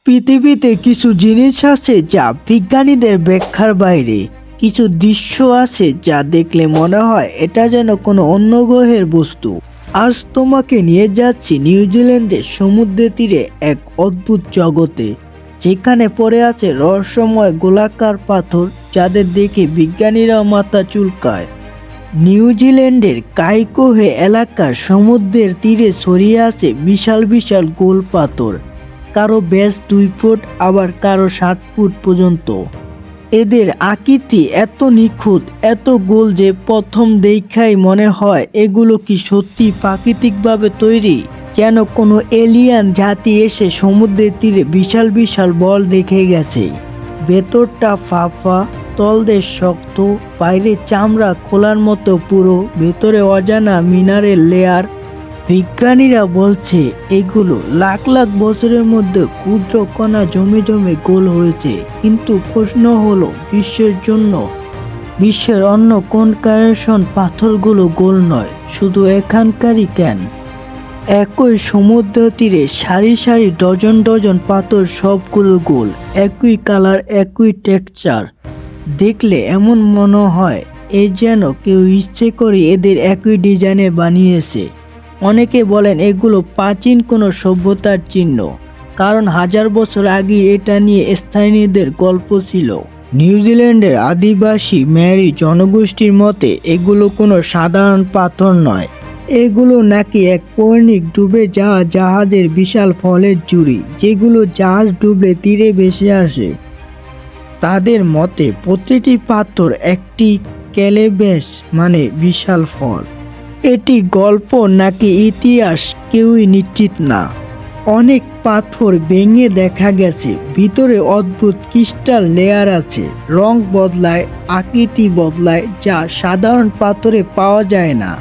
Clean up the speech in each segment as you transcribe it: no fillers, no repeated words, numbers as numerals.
পৃথিবীতে কিছু জিনিস আছে যা বিজ্ঞানীদের ব্যাখ্যার বাইরে। কিছু দৃশ্য আছে যা দেখলে মনে হয় এটা যেন কোনো অন্য গ্রহের বস্তু। আজ তোমাকে নিয়ে যাচ্ছি নিউজিল্যান্ডের সমুদ্রের তীরে এক অদ্ভুত জগতে, যেখানে পড়ে আছে রহস্যময় গোলাকার পাথর যাদের দেখে বিজ্ঞানীরাও মাথা চুলকায়। নিউজিল্যান্ডের কাইকোহে এলাকার সমুদ্রের তীরে ছড়িয়ে আছে বিশাল বিশাল গোল পাথর। কারো ব্যাস 2 ফুট, আবার কারো 7 ফুট পর্যন্ত। এদের আকৃতি এত নিখুঁত, এত গোল যে প্রথম দেখাই মনে হয় এগুলো কি সত্যি প্রাকৃতিকভাবে তৈরি, যেন কোনো এলিয়ান জাতি এসে সমুদ্রের তীরে বিশাল বিশাল বল দেখে গেছে। ভেতরটা ফাঁপা, তলদেশ শক্ত, বাইরে চামড়া খোলার মতো পুরো, ভেতরে অজানা মিনারেল লেয়ার। বিজ্ঞানীরা বলছে এগুলো লাখ লাখ বছরের মধ্যে ক্ষুদ্র কণা জমে জমে গোল হয়েছে। কিন্তু প্রশ্ন হলো, বিশ্বের অন্য কোন কারণ পাথরগুলো গোল নয়, শুধু এখানকারই কেন? একই সমুদ্র তীরে সারি সারি ডজন ডজন পাথর, সবগুলো গোল, একই কালার, একই টেক্সচার। দেখলে এমন মনে হয় এ যেন কেউ ইচ্ছে করে এদের একই ডিজাইনে বানিয়েছে। অনেকে বলেন এগুলো প্রাচীন কোনো সভ্যতার চিহ্ন, কারণ হাজার বছর আগে এটা নিয়ে স্থানীয়দের গল্প ছিল। নিউজিল্যান্ডের আদিবাসী ম্যারি জনগোষ্ঠীর মতে এগুলো কোনো সাধারণ পাথর নয়। এগুলো নাকি এক পৌরাণিক ডুবে যাওয়া জাহাজের বিশাল ফলের জুড়ি, যেগুলো জাহাজ ডুবলে তীরে ভেসে আসে। তাদের মতে প্রতিটি পাথর একটি ক্যালেবেস, মানে বিশাল ফল। এটি গল্প নাকি ইতিহাস কেউই নিশ্চিত না। অনেক পাথর ভেঙে দেখা গেছে, ভিতরে অদ্ভুত ক্রিস্টাল লেয়ার আছে, রং বদলায়, আকৃতি বদলায়, যা সাধারণ পাথরে পাওয়া যায় না।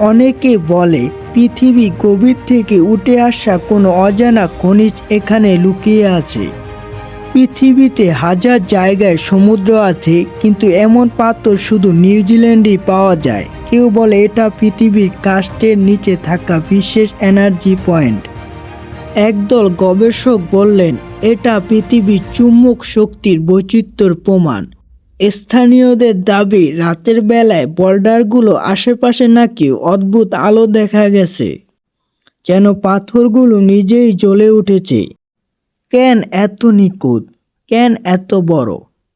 অনেকে বলে পৃথিবী গভীর থেকে উঠে আসা কোনো অজানা খনিজ এখানে লুকিয়ে আছে। পৃথিবীতে হাজার জায়গায় সমুদ্র আছে, কিন্তু এমন পাথর শুধু নিউজিল্যান্ডেই পাওয়া যায়। কেউ বলে এটা পৃথিবীর কাস্টের নিচে থাকা বিশেষ এনার্জি পয়েন্ট। একদল গবেষক বললেন এটা পৃথিবীর চুম্বক শক্তির বৈচিত্র্যের প্রমাণ। স্থানীয়দের দাবি রাতের বেলায় বোল্ডারগুলো আশেপাশে নাকি অদ্ভুত আলো দেখা গেছে, যেন পাথরগুলো নিজেই জ্বলে উঠেছে। কেন এত নিখুঁত? কেন এত বড়?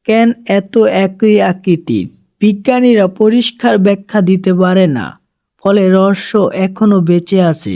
কেন এত একই আকৃতির? বিজ্ঞানীরা পরিষ্কার ব্যাখ্যা দিতে পারে না, ফলে রহস্য এখনো বেঁচে আছে।